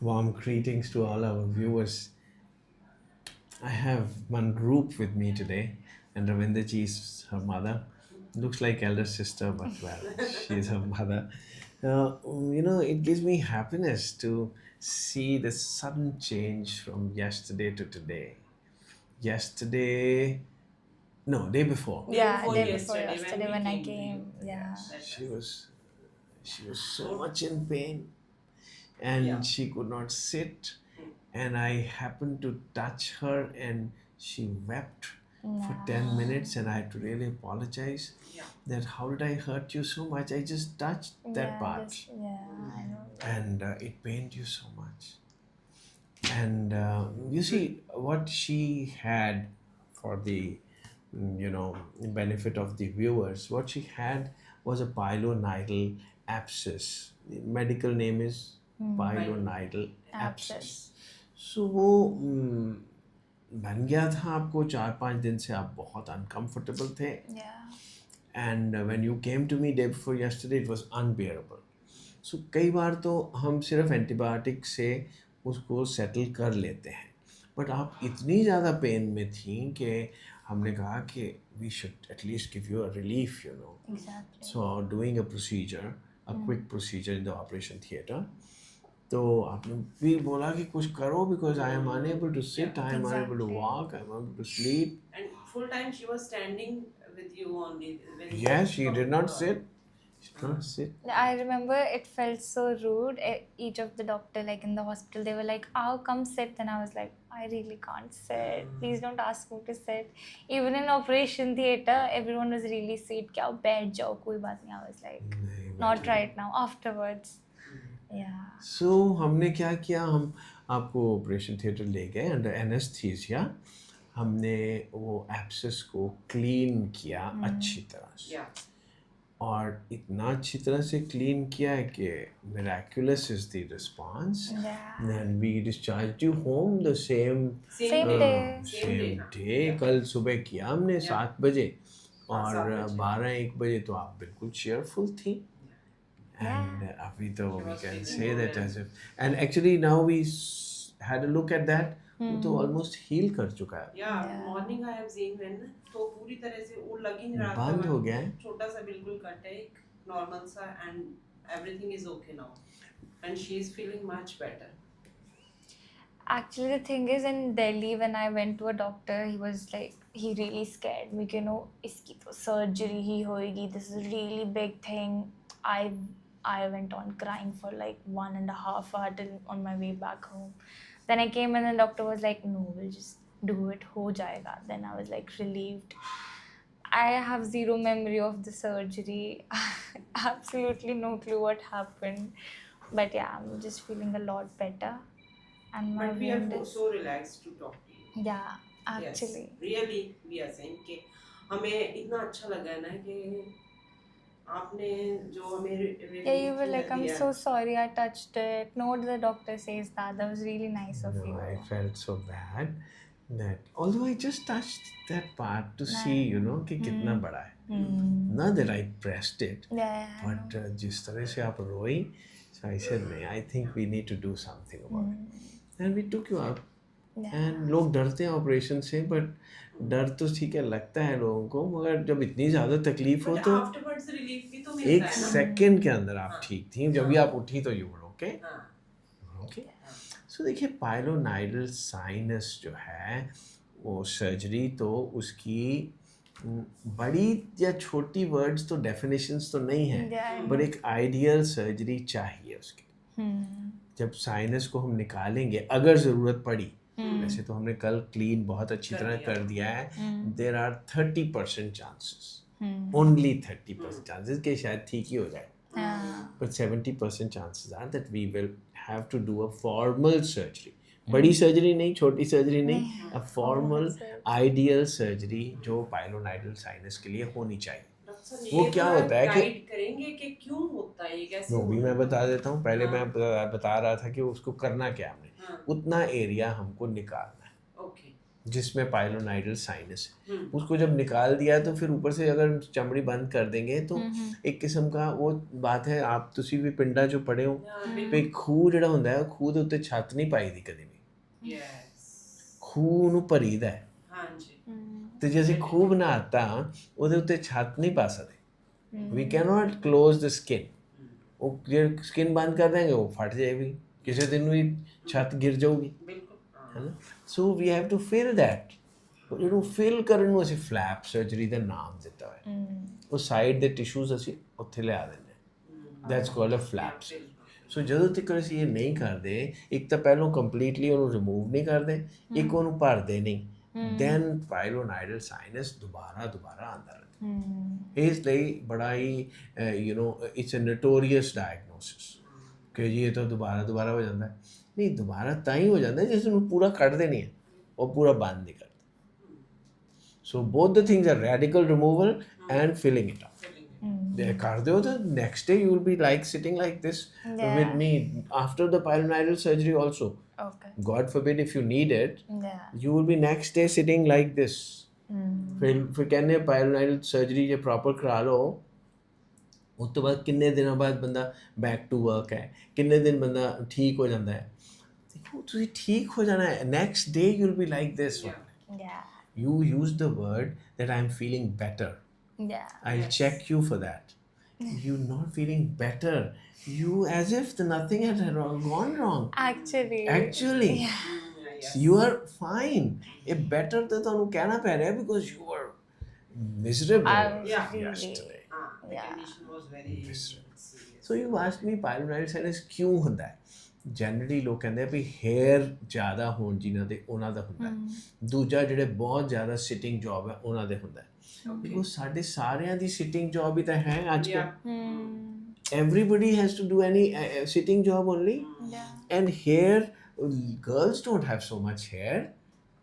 Warm greetings to all our viewers. I have one group with me today, and Ravinder ji is her mother. Looks like elder sister, but well, she is her mother. It gives me happiness to see the sudden change from yesterday to today. Yesterday, no, day before. Day before Day before yesterday when yesterday we when I came to you. came. Yeah. Yes, that's She right. was she was so much in pain, Yeah. and she could not sit, and I happened to touch her, and she wept for 10 Yeah. minutes, and I had to really apologize Yeah. that how did I hurt you so much? I just touched that Yeah, part, just yeah, I know. and it pained you so much. And you see what she had, for the benefit of the viewers, what she had was a pilonidal abscess. The medical name is pilonidal abscess. Abscess. सो वो बन गया था आपको 4-5 दिन से, आप बहुत uncomfortable थे, Yeah. And when you came to me day before yesterday it was unbearable. So कई बार तो हम सिर्फ एंटीबायोटिक से उसको सेटल कर लेते हैं, बट आप इतनी ज़्यादा पेन में थी कि हमने कहा कि we should at least give you a relief, Exactly. So doing a procedure, a quick procedure in the operation theatre. तो आपने भी बोला कि कुछ करो, because I am unable to sit, I am unable to Exactly. Walk, I am unable to sleep. And full time she was standing with you only when Yes, she did not doctor. sit. She did not sit. I remember it felt so rude. Each of the doctor, like in the hospital, they were like, "Oh, come sit," and I was like, "I really can't sit. Please don't ask me to sit." Even in operation theater, everyone was really sweet. "क्या बैठ जाओ, कोई बात नहीं." I was like, नहीं "Not बैठे. right now. Afterwards." Yeah. So हमने क्या किया, हम आपको ऑपरेशन थिएटर ले गए अंडर एनेस्थीसिया. हमने वो एब्सेस को क्लीन किया अच्छी तरह से, Yeah. और इतना अच्छी तरह से क्लीन किया है कि miraculous is the response. Yeah. And we discharged you home the same Same day. day. same हाँ. day. Yeah. कल सुबह किया हमने Yeah. 7 बजे, हाँ, और 7 बजे. 12-1 बजे तो आप बिल्कुल cheerful थी. And अभी तो She we was can feeling say good that and- as if, and actually now we had a look at that, वो तो almost heal कर चुका है. Yeah, Yeah. morning I have seen when तो पूरी तरह से वो लग ही नहीं रहा था. बंद हो गया है. छोटा सा बिल्कुल कट है, एक नॉर्मल सा, and everything is okay now. And she is feeling much better. Actually, the thing is, in Delhi, when I went to a doctor, he was like, he really scared me, iski to surgery hi hoegi. This is a really big thing. I went on crying for like 1.5 hours till on my way back home. Then I came and the doctor was like, no, we'll just do it, ho jayega. Then I was like relieved. I have zero memory of the surgery. Absolutely no clue what happened. But yeah, I'm just feeling a lot better. And my But we are wound is so relaxed to talk to you. yeah, actually. Yes, really we are saying कि हमें इतना अच्छा लगा है ना कि आपने जो हमें Yeah, you were like, I'm दिया. so sorry I touched it. No, the doctor says that. That was really nice of No, you. I felt so bad that although I just touched that part to see, कि कितना बड़ा है. Not that I pressed it, Yeah, I know. but जिस तरह से आप रोई, so I said, नहीं, I think we need to do something about it. And we took you out. Yeah. And लोग डरते हैं ऑपरेशन से, बट डर तो ठीक है लगता है लोगों को, मगर जब इतनी ज़्यादा तकलीफ हो But तो afterwards relief भी तो मिलता एक है ना. सेकंड के अंदर आप हाँ. ठीक थी. जब भी आप उठी तो यू वर ओके. हाँ. ओके. सो देखिए, पाइलोनाइडल साइनस जो है, वो सर्जरी तो उसकी बड़ी या छोटी वर्ड्स तो डेफिनेशंस तो नहीं है, Yeah. बट एक आइडियल सर्जरी चाहिए उसकी. Hmm. जब साइनस को हम निकालेंगे, अगर ज़रूरत पड़ी, वैसे तो हमने कल क्लीन बहुत अच्छी तरह कर दिया है, there are 30% chances, only 30% chances कि शायद ठीक ही हो जाए. Yeah. But 70% chances are that we will have to do a formal surgery. बड़ी सर्जरी नहीं, छोटी सर्जरी नहीं, a formal ideal surgery जो पाइलोनाइडल साइनस के लिए होनी चाहिए. वो क्या होता है कि गाइड करेंगे कि क्यों होता है ये, कैसे वो भी होता मैं है? बता देता हूँ. पहले हाँ. मैं बता रहा था कि उसको करना क्या हमने. हाँ. उतना एरिया हमको निकालना है. Okay. जिसमें पाइलोनाइडल साइनस है। उसको जब निकाल दिया तो फिर ऊपर से अगर चमड़ी बंद कर देंगे तो एक किस्म का वो बात है, आप ਤੁਸੀਂ ਵੀ ਪਿੰਡਾਂ 'ਚੋਂ ਪੜ੍ਹੇ ਹੋ ਵੀ ਖੂਹ ਜਿਹੜਾ ਹੁੰਦਾ ਹੈ ਖੂਹ ਦੇ ਉੱਤੇ ਛੱਤ ਨਹੀਂ ਪਾਈ ਦੀ ਕਦੇ ਵੀ, Yes. ਖੂਹ ਨੂੰ ਭਰੀਦਾ ਹੈ ਹਾਂਜੀ. ਤੇ ਜੇ ਅਸੀਂ ਖੂਹ ਬਣਾਤਾ ਉਹਦੇ ਉੱਤੇ ਛੱਤ ਨਹੀਂ ਪਾ ਸਕਦੇ, ਵੀ ਕੈਨੋਟ ਕਲੋਜ਼ ਦ ਸਕਿਨ, ਉਹ ਜੇ ਸਕਿਨ ਬੰਦ ਕਰ ਦੇਂਗੇ ਉਹ ਫਟ ਜਾਏਗੀ, ਕਿਸੇ ਦਿਨ ਵੀ ਛੱਤ ਗਿਰ ਜਾਊਗੀ, ਬਿਲਕੁਲ. ਹੈ ਨਾ। So we have to fill that, ਇਹਨੂੰ ਫਿਲ ਕਰਨ ਨੂੰ ਅਸੀਂ ਫਲੈਪ ਸਰਜਰੀ ਦਾ ਨਾਮ ਦਿੱਤਾ ਹੋਇਆ। ਉਹ ਸਾਈਡ ਦੇ ਟਿਸ਼ੂਜ਼ ਅਸੀਂ ਉੱਥੇ ਲਿਆ ਦਿੰਦੇ ਹਾਂ, that's called a flap surgery. So ਜਦੋਂ ਤੱਕ ਅਸੀਂ ਇਹ ਨਹੀਂ ਕਰਦੇ, ਇੱਕ ਤਾਂ ਪਹਿਲਾਂ ਕੰਪਲੀਟਲੀ ਉਹਨੂੰ ਰਿਮੂਵ ਨਹੀਂ ਕਰਦੇ, ਇੱਕ ਉਹਨੂੰ ਭਰਦੇ ਨਹੀਂ, ਦੈਨ ਪਾਇਲੋਨਾਈਡਲ ਸਾਈਨਸ ਦੁਬਾਰਾ ਆਉਂਦਾ ਰਹਿੰਦਾ। ਇਸ ਲਈ ਬੜਾ ਹੀ ਇਟਸ ਅ ਨੋਟੋਰੀਅਸ ਡਾਇਗਨੋਸਿਸ ਕਿ ਜੀ ਇਹ ਤਾਂ ਦੁਬਾਰਾ ਹੋ ਜਾਂਦਾ ਹੈ। ਨਹੀਂ, ਦੁਬਾਰਾ ਤਾਂ ਹੀ ਹੋ ਜਾਂਦਾ ਜਿਸ ਨੂੰ ਪੂਰਾ ਕੱਢਦੇ ਨਹੀਂ ਹੈ, ਉਹ ਪੂਰਾ ਬੰਦ ਨਹੀਂ ਕਰਦੇ। So both the things are radical removal and filling it up. They ਕਰ ਦਿਓ ਤਾਂ next day you will be like sitting like this with me after the pilonidal surgery also. Okay. God forbid if you need it, Yeah. you will be next day sitting like this. ਫਿਰ ਕਹਿੰਦੇ ਪਾਇਲੋਨਾਈਡਲ surgery ਜੇ proper ਕਰਾ ਲਓ, ਉਸ ਤੋਂ ਬਾਅਦ ਕਿੰਨੇ ਦਿਨਾਂ ਬਾਅਦ ਬੰਦਾ ਬੈਕ ਟੂ ਵਰਕ ਹੈ, ਕਿੰਨੇ ਦਿਨ ਬੰਦਾ ਠੀਕ ਹੋ ਜਾਂਦਾ ਹੈ। ਦੇਖੋ ਤੁਸੀਂ ਠੀਕ ਹੋ ਜਾਣਾ ਹੈ, next day you will be like this one. Yeah. You use the word that I'm feeling better. Yeah. I'll check you for that. You're not feeling better. You as if nothing had gone wrong. Actually. Actually, you are fine. A better ਤਾਂ ਤੁਹਾਨੂੰ ਕਹਿਣਾ ਪੈ ਰਿਹਾ because you were miserable I was yesterday. The condition was very serious. So you asked me pilonidal sinus ਕਿਉਂ ਹੁੰਦਾ ਹੈ? Generally ਲੋਕ ਕਹਿੰਦੇ ਆ ਵੀ ਹੇਅਰ ਜ਼ਿਆਦਾ ਹੋਣ ਜਿਨ੍ਹਾਂ ਦੇ ਉਹਨਾਂ ਦਾ ਹੁੰਦਾ ਹੈ, ਦੂਜਾ ਜਿਹੜੇ ਬਹੁਤ ਜ਼ਿਆਦਾ ਸਿਟਿੰਗ ਜੌਬ ਹੈ ਉਹਨਾਂ ਦੇ ਹੁੰਦਾ ਹੈ। ਬਿਕੋਜ਼ ਸਾਡੇ ਸਾਰਿਆਂ ਦੀ ਸਿਟਿੰਗ ਜੌਬ ਹੀ ਤਾਂ ਹੈ ਅੱਜ ਕੱਲ੍ਹ। everybody has to do any sitting job only. And hair, girls don't have so much hair.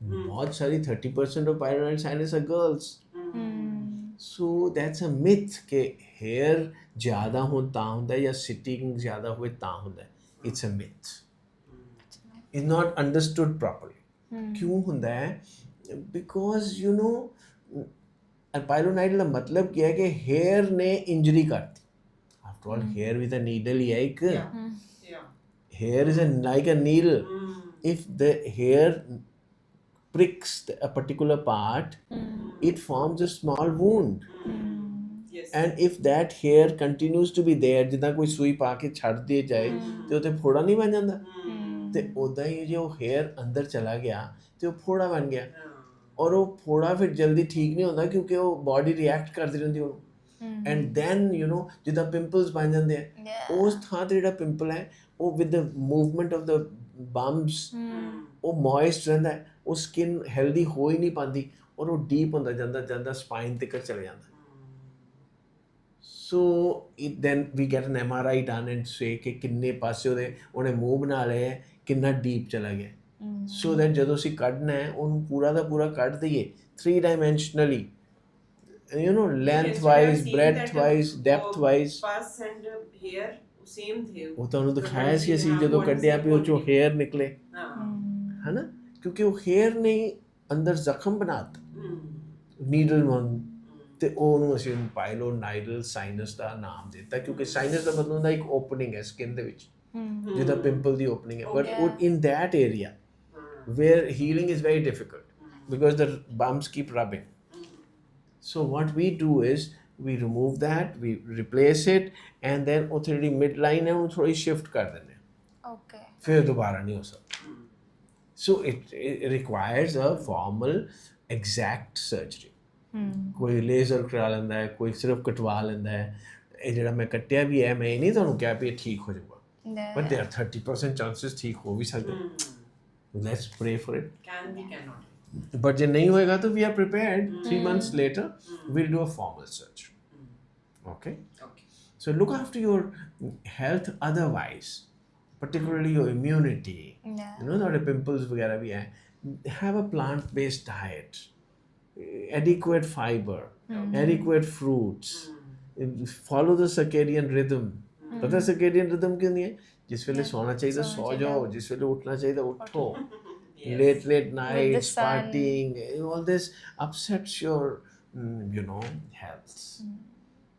बहुत सारी 30% of pilonidal sinus are girls. So that's a myth कि hair ज़्यादा हो ਤਾਂ ਹੁੰਦਾ ਜਾਂ sitting ज़्यादा होए ਤਾਂ ਹੁੰਦਾ। It's a myth. It's not understood properly. क्यों ਹੁੰਦਾ ਹੈ? Because पाइलोनाइडल का मतलब क्या है कि हेयर ने इंजरी करती। After all hair with a needle ही है एक। Hair is like a needle. If the hair pricks a particular part, it forms a small wound. Yes. And if that hair continues to be there, ਜਿੱਦਾਂ ਕੋਈ ਸੂਈ ਪਾ ਕੇ ਛੱਡ ਦੇ ਜਾਏ ਤੇ ਉਹ ਤੇ ਫੋੜਾ ਨਹੀਂ ਬਣ ਜਾਂਦਾ, ਤੇ ਉਦਾਂ ਹੀ ਜੇ ਉਹ ਹੇਅਰ ਅੰਦਰ ਚਲਾ ਗਿਆ ਤੇ ਉਹ ਫੋੜਾ ਬਣ ਗਿਆ। ਔਰ ਉਹ ਫੋੜਾ ਫਿਰ ਜਲਦੀ ਠੀਕ ਨਹੀਂ ਹੁੰਦਾ ਕਿਉਂਕਿ ਉਹ ਬਾਡੀ ਰਿਐਕਟ ਕਰਦੀ ਰਹਿੰਦੀ ਉਹਨੂੰ। ਐਂਡ ਦੈਨ ਜਿੱਦਾਂ ਪਿੰਪਲਸ ਬਣ ਜਾਂਦੇ ਆ, ਉਸ ਥਾਂ ਤੇ ਜਿਹੜਾ ਪਿੰਪਲ ਹੈ ਉਹ with the movement of the bumps ਉਹ ਮੋਇਸਟ ਰਹਿੰਦਾ ਹੈ, ਉਹ ਸਕਿਨ ਹੈਲਦੀ ਹੋ ਹੀ ਨਹੀਂ ਪਾਉਂਦੀ ਔਰ ਉਹ ਡੀਪ ਹੁੰਦਾ ਜਾਂਦਾ ਸਪਾਈਨ ਤੱਕ ਚਲੇ ਜਾਂਦਾ। So then we get an MRI done and say ਕਿ ਕਿੰਨੇ ਪਾਸੇ ਉਹਨੇ ਮੂੰਹ ਬਣਾ ਲਏ ਹੈ, ਕਿੰਨਾ ਡੀਪ ਚਲਾ ਗਿਆ। ਸੋ ਦੈਟ ਜਦੋਂ ਅਸੀਂ ਕੱਢਣਾ ਹੈ ਉਹਨੂੰ ਪੂਰਾ ਦਾ ਪੂਰਾ ਕੱਢ ਦਈਏ 3 dimensionally, length wise, breadth wise, depth wise. Pus and hair same थे। ਉਹ ਤੁਹਾਨੂੰ ਦਿਖਾਇਆ ਸੀ ਅਸੀਂ ਜਦੋਂ ਕੱਢਿਆ ਵੀ ਉਹ ਚੋਂ ਹੇਅਰ ਨਿਕਲੇ, ਹੈ ਨਾ, ਕਿਉਂਕਿ ਉਹ ਹੇਅਰ ਨੇ ਅੰਦਰ ਜ਼ਖਮ ਬਣਾਤਾ ਨੀਡਲ ਵਾਂਗ, ਤੇ ਉਹਨੂੰ ਅਸੀਂ ਪਾਇਲੋਨਾਈਡਲ ਸਾਈਨਸ ਦਾ ਨਾਮ ਦਿੱਤਾ ਕਿਉਂਕਿ ਸਾਈਨਸ ਦਾ ਮਤਲਬ ਹੁੰਦਾ ਇੱਕ ਓਪਨਿੰਗ ਹੈ ਸਕਿਨ ਦੇ ਵਿੱਚ, ਜਿੱਦਾਂ ਪਿੰਪਲ ਦੀ ਓਪਨਿੰਗ ਹੈ। But in that area where healing is very difficult because the bumps keep rubbing. So what we do is we remove that, we replace it, and then ਉਹ ਜਿਹੜੀ midline ਹੈ ਉਹਨੂੰ ਥੋੜੀ shift ਕਰ ਦਿੰਦੇ ਹਾਂ। Okay. ਫਿਰ ਦੁਬਾਰਾ ਨਹੀਂ ਹੋ ਸਕਦਾ। So it requires a formal exact surgery. ਕੋਈ ਲੇਜ਼ਰ ਕਰਾ ਲੈਂਦਾ ਹੈ, ਕੋਈ ਸਿਰਫ ਕਟਵਾ ਲੈਂਦਾ ਹੈ। ਇਹ ਜਿਹੜਾ ਮੈਂ ਕੱਟਿਆ ਵੀ ਹੈ, ਮੈਂ ਇਹ ਨਹੀਂ ਤੁਹਾਨੂੰ ਕਿਹਾ ਵੀ ਇਹ ਠੀਕ ਹੋ ਜਾਊਗਾ, but there are 30% chances ਠੀਕ ਹੋ ਵੀ ਸਕਦੇ। Let's pray for it. Can be, cannot. But ਜੇ ਨਹੀਂ ਹੋਏਗਾ ਤਾਂ we are prepared. 3 months later, we'll do a formal surgery. Okay? Okay. So look after your health otherwise, particularly your immunity. ਤੁਹਾਡੇ pimples ਵਗੈਰਾ ਵੀ ਹੈ। Have a plant-based diet, adequate fiber, adequate fruits. Follow the circadian rhythm. ਪਤਾ circadian rhythm ਕੀ ਹੁੰਦੀ ਹੈ? ਜਿਸ ਵੇਲੇ ਸੌਣਾ ਚਾਹੀਦਾ ਸੌ ਜਾਓ, ਜਿਸ ਵੇਲੇ ਉੱਠਣਾ ਚਾਹੀਦਾ ਉੱਠੋ। Yes. late nights, sun. partying, all this upsets your, health.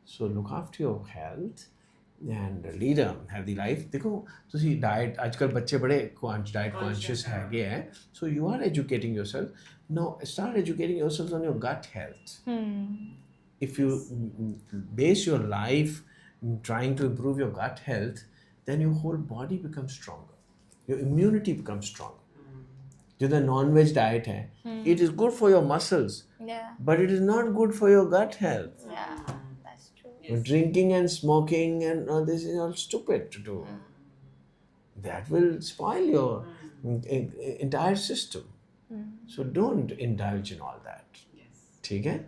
So look after your health and lead a healthy life. देखो तुसी diet आजकल बच्चे बड़े diet conscious हैगे हैं. So you are educating yourself. Now start educating yourself on your gut health. If you base your life trying to improve your gut health, then your whole body becomes stronger. Your immunity becomes stronger. जो the non-veg diet है, it is good for your muscles, Yeah. but it is not good for your gut health. Yeah. That's true. Yes. Drinking and smoking and all this is all stupid to do. That will spoil your entire system. So don't indulge in all that. Yes. ठीक है?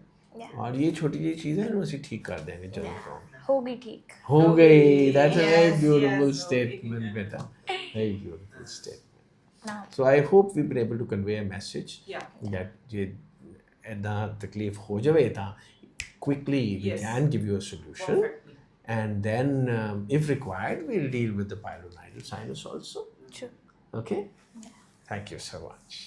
Yeah. और ये छोटी सी चीज़ है इसे ठीक कर देंगे जरूर तो. होगी ठीक. हो गई. That's a very Yes, beautiful yes, statement, okay. beta. Very beautiful statement. Now. So I hope we've been able to convey a message Yeah. that ये ऐदा तकलीफ हो जावे ता quickly we Yes. can give you a solution. Perfectly. And then, if required, we'll deal with the pilonidal sinus also. True. Okay? Thank you so much.